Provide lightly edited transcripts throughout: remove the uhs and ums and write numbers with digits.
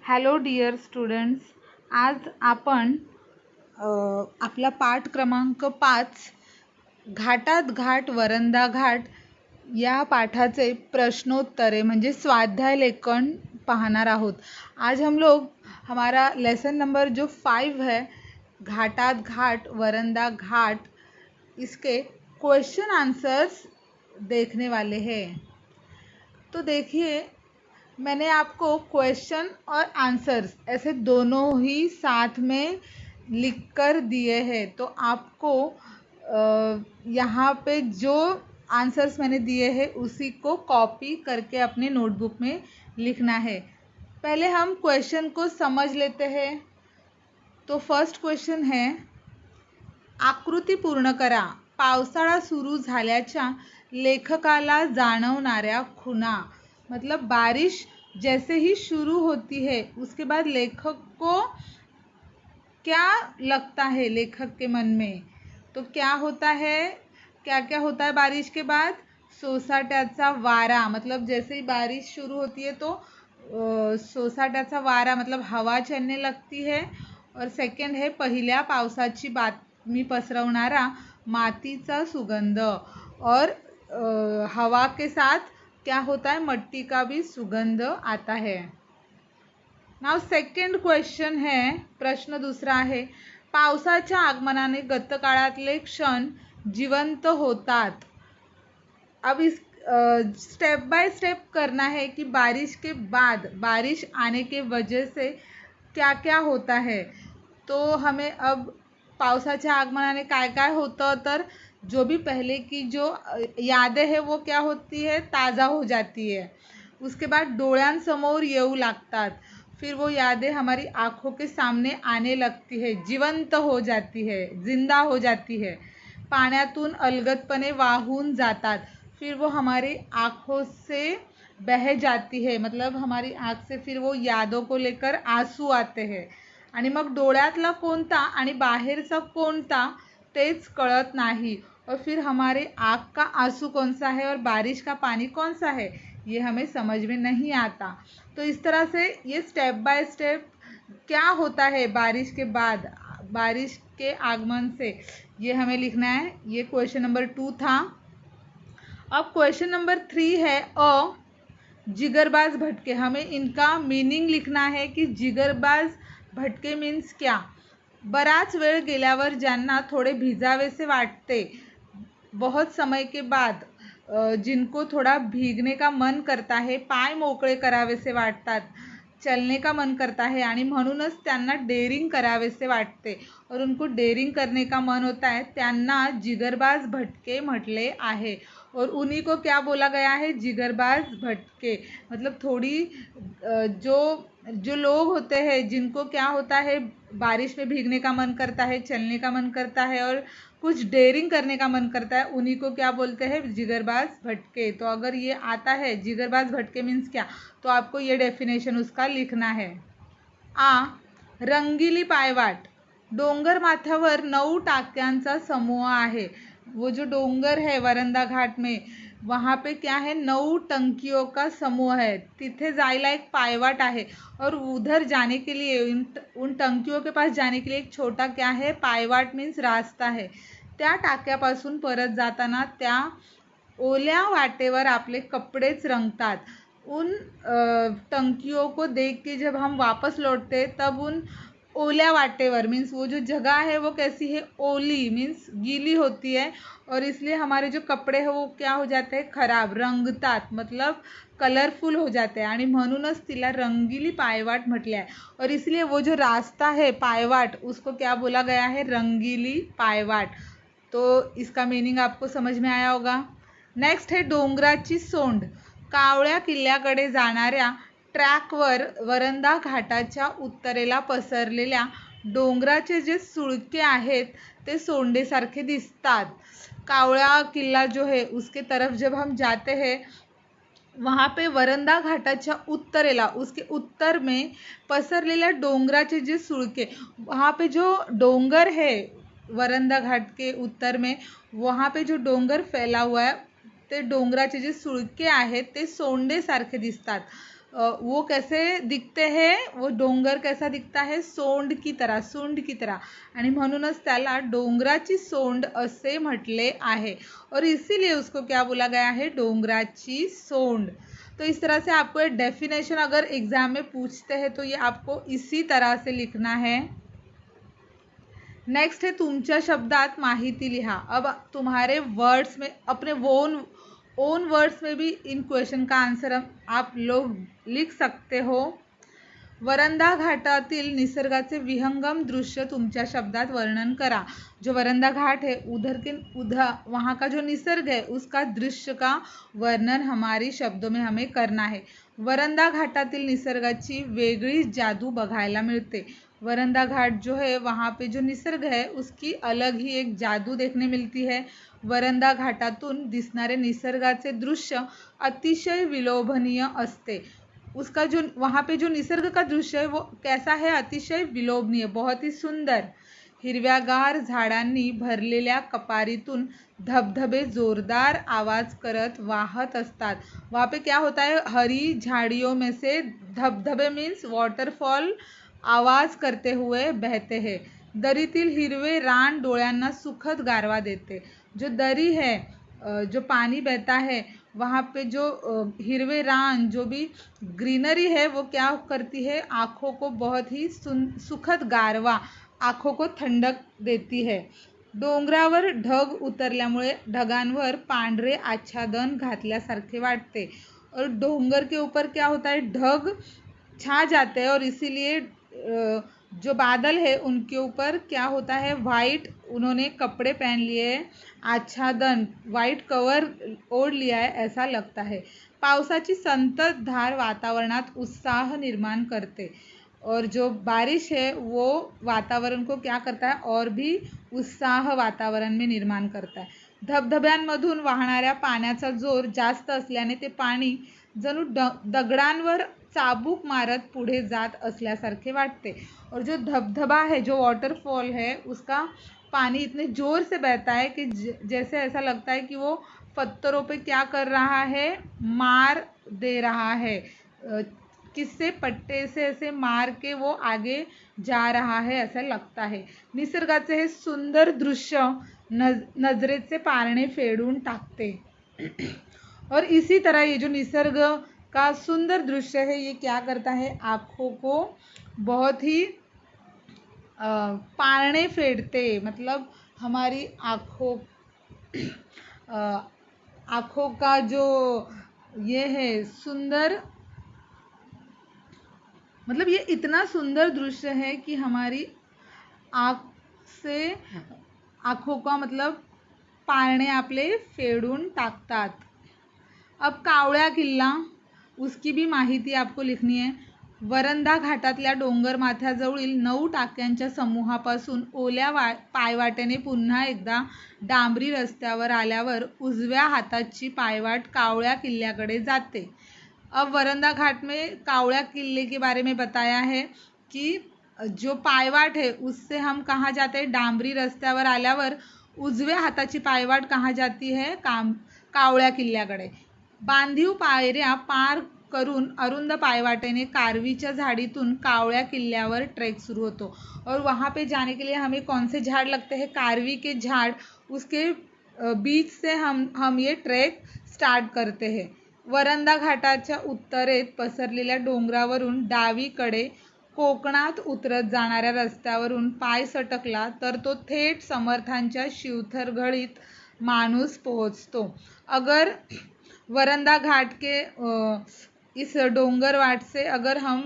Hello dear students, आज आपण आपला पाठ क्रमांक 5 घाटात घाट वरंदा घाट या पाठाचे प्रश्नोत्तरे म्हणजे स्वाध्याय लेखन पढ़ाना आहोत। आज हम लोग हमारा लेसन नंबर जो 5 है घाटात घाट वरंदा घाट, इसके क्वेश्चन आंसर्स देखने वाले हैं। तो देखिए, मैंने आपको क्वेश्चन और आंसर्स ऐसे दोनों ही साथ में लिख कर दिए हैं। तो आपको यहाँ पे जो आंसर्स मैंने दिए हैं उसी को कॉपी करके अपने नोटबुक में लिखना है। पहले हम क्वेश्चन को समझ लेते हैं। तो फर्स्ट क्वेश्चन है, आकृती पूर्ण करा। पावसाळा सुरू झाल्याच्या लेखकाला जाणवणाऱ्या खुणा। मतलब बारिश जैसे ही शुरू होती है उसके बाद लेखक को क्या लगता है, लेखक के मन में तो क्या होता है, क्या क्या होता है बारिश के बाद? सोसाट्याचा वारा। मतलब जैसे ही बारिश शुरू होती है तो सोसाट्याचा वारा मतलब हवा चलने लगती है। और सेकंड है, पहिल्या पावसाची बातमी पसरवणारा मातीचा सुगंध। और हवा के साथ क्या होता है, मट्टी का भी सुगंध आता है। नाउ सेकंड क्वेश्चन है, प्रश्न दूसरा है, पावसाच्या आगमनाने गतकाळातले क्षण जिवंत होतात। अब इस स्टेप बाय स्टेप करना है कि बारिश के बाद, बारिश आने के वजह से क्या क्या होता है। तो हमें अब पावसाच्या आगमनाने काय काय होतं, तर जो भी पहले की जो यादें है वो क्या होती है, ताज़ा हो जाती है। उसके बाद डोळ्यांसमोर येऊ लागतात, फिर वो यादें हमारी आँखों के सामने आने लगती है, जिवंत हो जाती है, जिंदा हो जाती है। पाण्यातून अलगदपणे वाहून जातात, फिर वो हमारी आँखों से बह जाती है। मतलब हमारी आँख से फिर वो यादों को लेकर आंसू आते हैं। आणि मग डोळ्यातला कोणता आणि बाहेरचा कोणता तेच कळत नहीं। और फिर हमारे आँख का आंसू कौन सा है और बारिश का पानी कौन सा है, ये हमें समझ में नहीं आता। तो इस तरह से ये स्टेप बाय स्टेप क्या होता है बारिश के बाद, बारिश के आगमन से, ये हमें लिखना है। ये क्वेश्चन नंबर 2 था। अब क्वेश्चन नंबर 3 है, जिगरबाज भटके। हमें इनका मीनिंग लिखना है कि जिगरबाज भटके मीन्स क्या। बराच वेळ गेल्यावर ज्यांना थोड़े भिजावेसे वाटते, बहुत समय के बाद जिनको थोड़ा भीगने का मन करता है, पाय मोकळे करावेसे वाटतात, चलने का मन करता है आणि म्हणूनच त्यांना डेरिंग करावेसे वाटते और उनको डेरिंग करने का मन होता है, त्यांना जिगरबाज भटके म्हटले आहे। और उन्हीं को क्या बोला गया है, जिगरबाज भटके। मतलब थोड़ी जो लोग होते हैं जिनको क्या होता है, बारिश में भीगने का मन करता है, चलने का मन करता है और कुछ डेरिंग करने का मन करता है, उन्हीं को क्या बोलते हैं, जिगरबाज भटके। तो अगर ये आता है जिगरबाज भटके मीन्स क्या, तो आपको ये डेफिनेशन उसका लिखना है। रंगीली पायवाट। डोंगर माथ्यावर 9 टाक्यांचा समूह आहे। वो जो डोंगर है वरंदा घाट में, वहाँ पे क्या है, 9 टंकियों का समूह है। तिथे जायला एक पायवाट आहे और उधर जाने के लिए, उन टंकियों के पास जाने के लिए एक छोटा क्या है, पायवाट मीन्स रास्ता है। त्या टाक्यापासून परत जाताना त्या ओल्या वाटेवर आपले कपड़ेच रंगतात। उन टंकियों को देख के जब हम वापस लौटते तब उन ओल्या वाटेवर मीन्स वो जो जगह है वो कैसी है, ओली मीन्स गीली होती है और इसलिए हमारे जो कपड़े हैं वो क्या हो जाते हैं, खराब, रंगतात मतलब कलरफुल हो जाते हैं आणि म्हणूनच तिला रंगीली पायवाट म्हटले आहे। और इसलिए वो जो रास्ता है पायवाट, उसको क्या बोला गया है, रंगीली पायवाट। तो इसका मीनिंग आपको समझ में आया होगा। नेक्स्ट है डोंगराची सोंड। कावळ्या किल्ल्याकडे जाणाऱ्या ट्रॅकवर वरंदा घाटाच्या उत्तरेला पसरलेल्या डोंगराचे जे सुळके आहेत ते सोंडेसारखे दिसतात। कावळा किल्ला जो है उसके तरफ जब हम जाते हैं, वहाँ पे वरंदा घाटाच्या उत्तरेला, उसके उत्तर में पसरलेल्या डोंगराचे जे सुळके, वहाँ पे जो डोंगर है वरंदा घाट के उत्तर में, वहाँ पे जो डोंगर फैला हुआ है, ते डोंगराचे जे सुळके आहेत ते सोंडेसारखे दिसतात। वो कैसे दिखते हैं, वो डोंगर कैसा दिखता है, सोंड की तरह, सूंड की तरह, आणि म्हणूनच त्याला डोंगराची सोंड असे म्हटले आहे और इसीलिए उसको क्या बोला गया है, डोंगराची सोंड। तो इस तरह से आपको डेफिनेशन अगर एग्जाम में पूछते हैं तो ये आपको इसी तरह से लिखना है। नेक्स्ट है तुमच्या शब्दात माहिती लिहा। अब तुम्हारे वर्ड्स में, अपने ओन वर्ड्स में भी इन क्वेश्चन का आंसर आप लोग लिख सकते हो। वरंदा घाटातील निसर्गाचे विहंगम दृश्य तुमच्या शब्दात वर्णन करा। जो वरंदा घाट है उधर वहाँ का जो निसर्ग है उसका दृश्य का वर्णन हमारी शब्दों में हमें करना है। वरंदा घाटातील निसर्गाची वेगळीच जादू बघायला मिळते। वरंदा घाट जो है वहाँ पे जो निसर्ग है उसकी अलग ही एक जादू देखने मिलती है। वरंदा घाटातून दिसणारे निसर्गाचे दृश्य अतिशय विलोभनीय असते। उसका जो वहाँ पे जो निसर्ग का दृश्य है वो कैसा है, अतिशय विलोभनीय, बहुत ही सुंदर। हिरव्यागार झाडांनी भरलेल्या कपारीतून धबधबे जोरदार आवाज करत वाहत असतात। वहाँ पे क्या होता है, हरी झाड़ियों में से धबधबे मीन्स वॉटरफॉल आवाज करते हुए बहते हैं। दरीतील हिरवे रान डोळ्यांना सुखद गारवा देते। जो दरी है, जो पानी बहता है वहाँ पे जो हिरवे रान, जो भी ग्रीनरी है वो क्या करती है, आँखों को बहुत ही सुखद गारवा, आँखों को ठंडक देती है। डोंगरावर ढग उतरल्यामुळे ढगांवर पांढरे आच्छादन घातल्यासारखे वाटते। और डोंगर के ऊपर क्या होता है, ढग छा जाते हैं और इसीलिए जो बादल है उनके ऊपर क्या होता है, वाइट उन्होंने कपड़े पहन लिए, आच्छादन वाइट कवर ओढ़ लिया है ऐसा लगता है। पावसाची संततधार वातावरणात उत्साह निर्माण करते और जो बारिश है वो वातावरण को क्या करता है, और भी उत्साह वातावरण में निर्माण करता है। धबधब्यांमधून वाहणाऱ्या पाण्याचा जोर जास्त असल्याने ते पाणी जणू दगडांवर चाबूक मारत पुढे जात असल्यासारखे वाटते। और जो धबधबा है, जो वाटरफॉल है, उसका पानी इतने जोर से बहता है कि जैसे ऐसा लगता है कि वो पत्थरों पे क्या कर रहा है, मार दे रहा है, किससे, पट्टे से ऐसे मार के वो आगे जा रहा है ऐसा लगता है। निसर्गाचे हे सुंदर दृश्य नजरेचे पारणे फेडून टाकते। और इसी तरह ये जो निसर्ग का सुंदर दृश्य है ये क्या करता है, आँखों को बहुत ही पारणे फेडते, मतलब हमारी आँखों का जो ये है सुंदर, मतलब ये इतना सुंदर दृश्य है कि हमारी आँखों का मतलब पारणे आपले फेडून टाकतात। अब कावळ्या किल्ला, उसकी भी माहिती आपको लिखनी है। वरंदा घाटातल्या डोंगर माथ्याजवळील 9 टाक्यांच्या समूहापासून ओल्या पायवाटेने पुन्हा एकदा डांबरी रस्त्यावर आल्यावर उजव्या हाताची पायवाट कावळ्या किल्ल्याकडे जाते। अब वरंदा घाट में कावड़ा किले के बारे में बताया है कि जो पायवाट है उससे हम कहाँ जाते हैं, डांबरी रस्त्यावर आल्यावर उजव्या हाताची पायवाट कहाँ जाती है, कावळ्या किल्ल्याकडे। बांधीव पायऱ्या पार करून अरुंद पायवाटेने कारवीच्या झाडीतून कावळ्या किल्ल्यावर ट्रेक शुरू होतो। और वहाँ पे जाने के लिए हमें कौन से झाड़ लगते हैं, कारवी के झाड़, उसके बीच से हम ये ट्रेक स्टार्ट करते हैं। वरंदा घाटाच्या उत्तरेत पसरलेल्या डोंगरावरून डावीकडे कोकणात उतरत जाणाऱ्या रस्त्यावरून पाय सटकला तर तो थेट समर्थांच्या शिवथर घळीत माणूस पोहोचतो। अगर वरंदा घाट के इस डोंगरवाट से अगर हम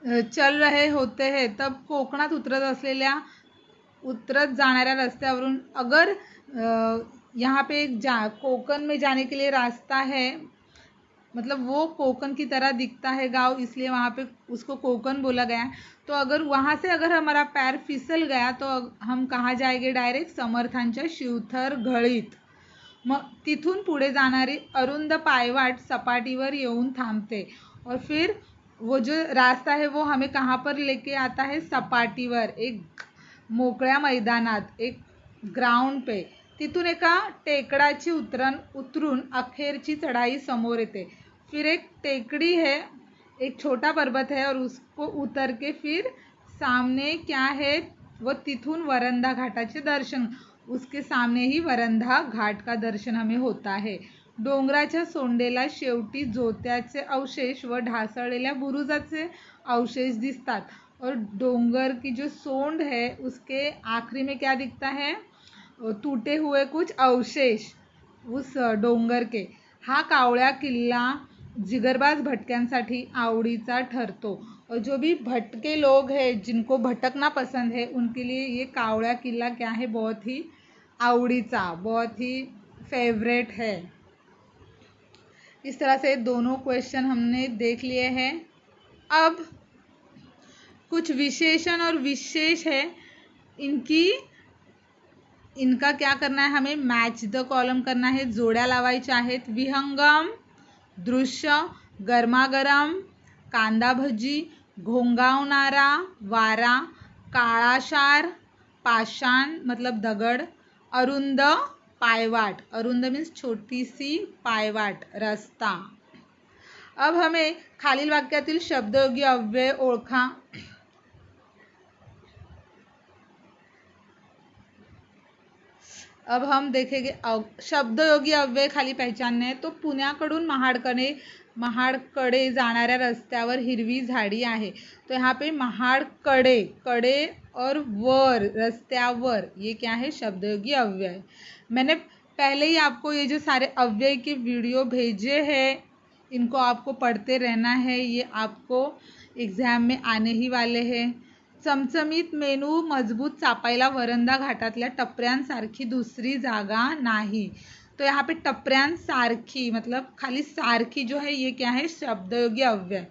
चल रहे होते हैं तब कोकणात उतरत जाणाऱ्या रस्त्यावरून अगर यहाँ पे एक कोकण में जाने के लिए रास्ता है, मतलब वो कोकण की तरह दिखता है गांव, इसलिए वहाँ पे उसको कोकण बोला गया है। तो अगर वहाँ से अगर हमारा पैर फिसल गया तो हम कहाँ जाएंगे, डायरेक्ट समर्थांच्या शिवथर घळीत। मग तिथून पुढे जाणारी अरुंद पायवाट सपाटीवर येऊन थांबते और फिर वो जो रास्ता है वो हमें कहाँ पर लेके आता है, सपाटीवर, एक मोकळ्या मैदानात, एक ग्राउंड पे। तिथून एका टेकडाची उतरून अखेरची चढाई समोर येते। फिर एक टेकड़ी है, एक छोटा पर्वत है और उसको उतर के फिर सामने क्या है, वो तिथून वरंधा घाटाचे दर्शन, उसके सामने ही वरंधा घाट का दर्शन हमें होता है. डोंगराच्या सोंडेला शेवटी जोत्याचे अवशेष व ढासळलेल्या बुरुजाचे अवशेष दिसतात. और डोंगर की जो सोंड है उसके आखिरी में क्या दिखता है, टूटे हुए कुछ अवशेष उस डोंगर के. हा कावळा किल्ला जिगरबाज भटक्यांसाठी आवडीचा ठरतो. और जो भी भटके लोग हैं, जिनको भटकना पसंद है, उनके लिए ये कावड़ा किला क्या है, बहुत ही आवड़ीचा, बहुत ही फेवरेट है. इस तरह से दोनों क्वेश्चन हमने देख लिए हैं. अब कुछ विशेषण और विशेष है, इनका क्या करना है, हमें मॅच द कॉलम करना है, जोड्या लावायच्या आहेत. विहंगम, दृश्य, गरमागरम, कांदा भजी, घोंगावणारा वारा, काळाशार, पाषाण मतलब दगड, अरुंद पायवाट, अरुंद मीन्स छोटी सी पायवाट, रस्ता. अब हमें खालील वाक्यातील शब्दयोगी अव्यय ओळखा. अब हम देखेंगे शब्दयोगी अव्यय खाली पहचानने हैं. तो पुण्याकडून महाडकडे जाणाऱ्या रस्त्यावर हिरवी झाडी आहे. तो यहाँ पे महाडकडे, कडे और वर, रस्त्यावर, ये क्या है, शब्दयोगी अव्यय. मैंने पहले ही आपको ये जो सारे अव्यय के वीडियो भेजे हैं, इनको आपको पढ़ते रहना है, ये आपको एग्जाम में आने ही वाले हैं. चमचमीत मेनू मजबूत चापायला वरंधा घाटातल्या टपऱ्यांसारखी दुसरी जागा नाही. तो यहाँ पे टपऱ्यांसारखी मतलब खाली सारखी जो है, ये क्या है, शब्दयोगी अव्यय.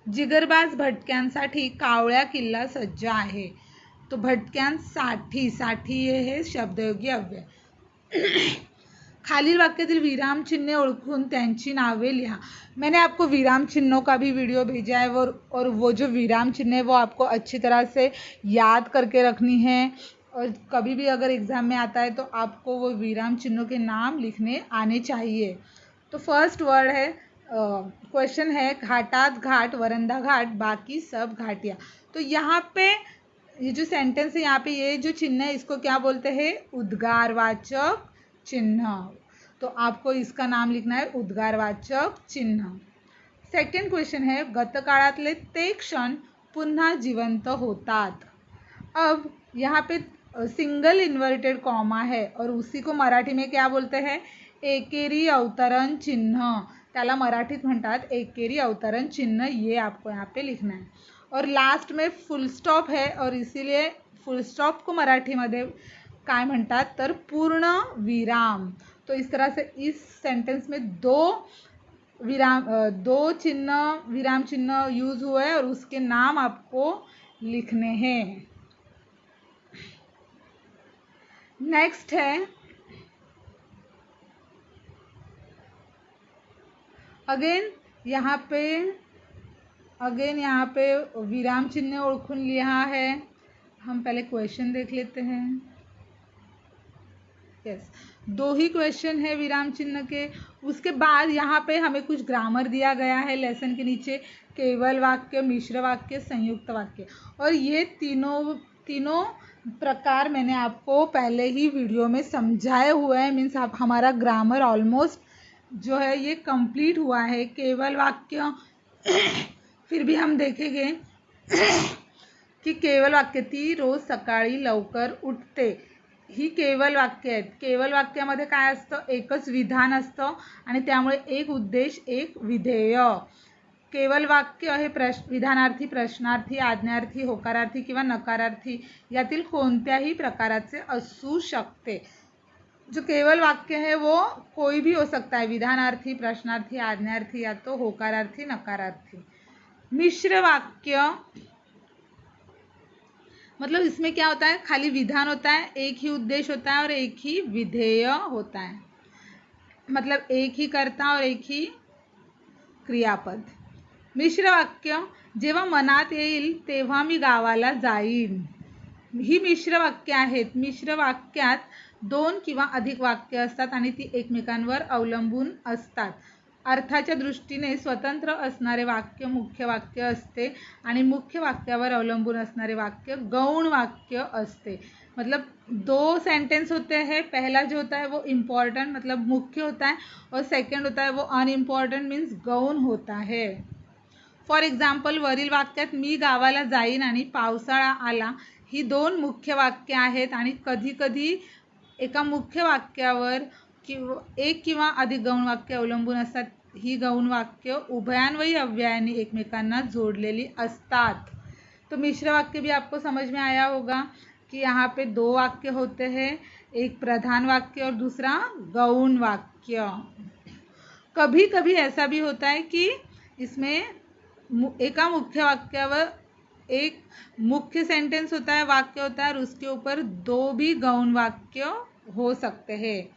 जिगरबाज भटक्यांसाठी कावळ्या किल्ला सज्ज आहे. तो भटक्यांसाठी, साठी ये है शब्दयोगी अव्यय. खालील वाक्यातील विराम चिन्हे ओळखून त्यांची नावे लिहा. मैंने आपको विराम चिन्हों का भी वीडियो भेजा है, और वो जो विराम चिन्ह है वो आपको अच्छी तरह से याद करके रखनी है. और कभी भी अगर एग्ज़ाम में आता है तो आपको वो विराम चिन्हों के नाम लिखने आने चाहिए. तो फर्स्ट वर्ड है, क्वेश्चन है, घाटात घाट, वरंधा घाट, बाकी सब घाटिया. तो यहाँ पे ये जो सेंटेंस है, यहाँ पे ये जो चिन्ह है इसको क्या बोलते हैं, उद्गारवाचक चिन्ह. तो आपको इसका नाम लिखना है उद्गारवाचक चिन्ह. सेकंड क्वेश्चन है, गतकाळातले ते क्षण पुन्हा जिवंत होतात. अब यहाँ पे सिंगल इन्वर्टेड कॉमा है और उसी को मराठी में क्या बोलते हैं, एकेरी अवतरण चिन्ह. त्याला मराठीत म्हणतात एकेरी अवतरण चिन्ह. ये आपको यहाँ पे लिखना है. और लास्ट में फुल स्टॉप है और इसीलिए फुल स्टॉप को मराठीमध्ये काय म्हणतात तर पूर्ण विराम. तो इस तरह से इस सेंटेंस में दो विराम चिन्ह यूज हुए हैं और उसके नाम आपको लिखने हैं. नेक्स्ट है, अगेन यहाँ पे विराम चिन्ह ओळखून लिहा है. हम पहले क्वेश्चन देख लेते हैं. यस, दो ही क्वेश्चन है विराम चिन्ह के. उसके बाद यहाँ पे हमें कुछ ग्रामर दिया गया है लेसन के नीचे, केवल वाक्य, मिश्र वाक्य, संयुक्त वाक्य. और ये तीनों प्रकार मैंने आपको पहले ही वीडियो में समझाए हुए हैं. मीन्स आप हमारा ग्रामर ऑलमोस्ट जो है ये कंप्लीट हुआ है. केवल वाक्य फिर भी हम देखेंगे की केवल वाक्य, ती रोज सकाळी लवकर उठते, ही केवल वाक्य आहेत. केवल वाक्यामध्ये काय असतं, एकच विधान असतं आणि त्यामुळे एक उद्देश, एक विधेय. केवल वाक्य हे विधानार्थी, प्रश्नार्थी, आज्ञार्थी, होकारार्थी किंवा नकारार्थी यातील कोणत्याही प्रकाराचे असू शकते. जो केवल वाक्य है वो कोई भी हो सकता है, विधानार्थी, प्रश्नार्थी, आज्ञार्थी या तो होकारार्थी, नकारार्थी. मिश्र वाक्य मतलब इसमें क्या होता है, खाली विधान होता है, एक ही उद्देश्य होता है और एक ही विधेय होता है. मतलब एक ही कर्ता और एक ही क्रियापद. मिश्र वाक्य, जेव्हा मनात येईल तेव्हा मी गावाला जाईन. ही मिश्र वाक्य आहेत. मिश्र वाक्यात दोन किंवा अधिक वाक्य असतात आणि ती एकमेकांवर अवलंबून असतात. अर्थाच्या दृष्टीने स्वतंत्र असणारे वाक्य मुख्य वाक्य असते आणि मुख्य वाक्यावर अवलंबून असणारे वाक्य गौण वाक्य असते। मतलब दो सेंटेंस होते हैं, पहला जो होता है वो इम्पॉर्टेंट मतलब मुख्य होता है और सेकंड होता है वो अनइम्पॉर्टंट मीन्स गौण होता है। फॉर एक्झाम्पल वरील वाक्यात मी गावाला जाईन आणि पावसाळा आला ही दोन मुख्य वाक्य आहेत आणि कधी कधी एका मुख्य वाक्यावर एक किंवा अधिक गौण वाक्य अवलंबून असतात। ही गौण वाक्य उभयान्वयी अव्ययांनी एकमेकांना जोडलेली असतात। तो मिश्र वाक्य भी आपको समझ में आया होगा कि यहाँ पे दो वाक्य होते हैं, एक प्रधान वाक्य और दूसरा गौण वाक्य। कभी कभी ऐसा भी होता है कि इसमें एका मुख्य वाक्यावर एक मुख्य सेंटेंस होता है, वाक्य होता है और उसके ऊपर दो भी गौण वाक्य हो सकते हैं।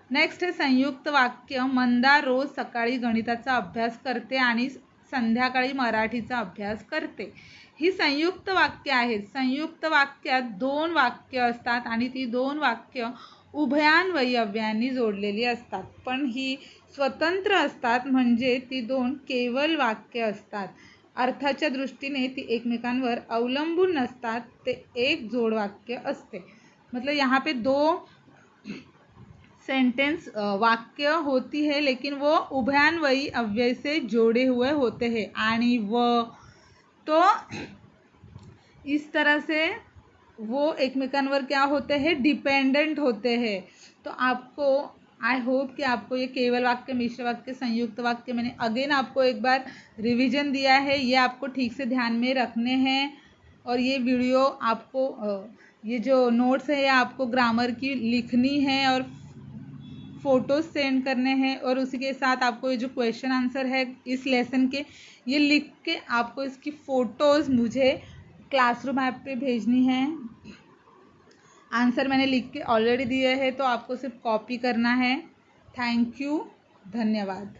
नेक्स्ट है संयुक्त वाक्य। मंदा रोज सकाळी गणिताचा अभ्यास करते आणि संध्याकाळी मराठीचा अभ्यास करते। ही संयुक्त वाक्य आहेत। संयुक्त वाक्यात दोन वाक्य असतात आणि ती दोन वाक्य उभयान्वयी अव्ययांनी जोडलेली असतात, पण ही स्वतंत्र असतात म्हणजे ती दोन केवल वाक्य असतात। अर्थाच्या दृष्टीने ती एकमेकांवर अवलंबून नसतात, ते एक जोड वाक्य असते। मतलब यहाँ पे दो सेंटेंस वाक्य होती है लेकिन वो उभयान्वयी अव्यय से जोड़े हुए होते हैं आणि व, तो इस तरह से वो एकमेकांवर क्या होते हैं, डिपेंडेंट होते हैं। तो आपको आई होप कि आपको ये केवल वाक्य, मिश्र वाक्य, संयुक्त वाक्य मैंने अगेन आपको एक बार रिवीजन दिया है, ये आपको ठीक से ध्यान में रखने हैं। और ये वीडियो आपको ये जो नोट्स है ये आपको ग्रामर की लिखनी है और फ़ोटोज़ सेंड करने हैं और उसी के साथ आपको ये जो क्वेश्चन आंसर है इस लेसन के ये लिख के आपको इसकी फ़ोटोज़ मुझे क्लासरूम ऐप पे भेजनी है। आंसर मैंने लिख के ऑलरेडी दिए हैं, तो आपको सिर्फ कॉपी करना है। थैंक यू, धन्यवाद।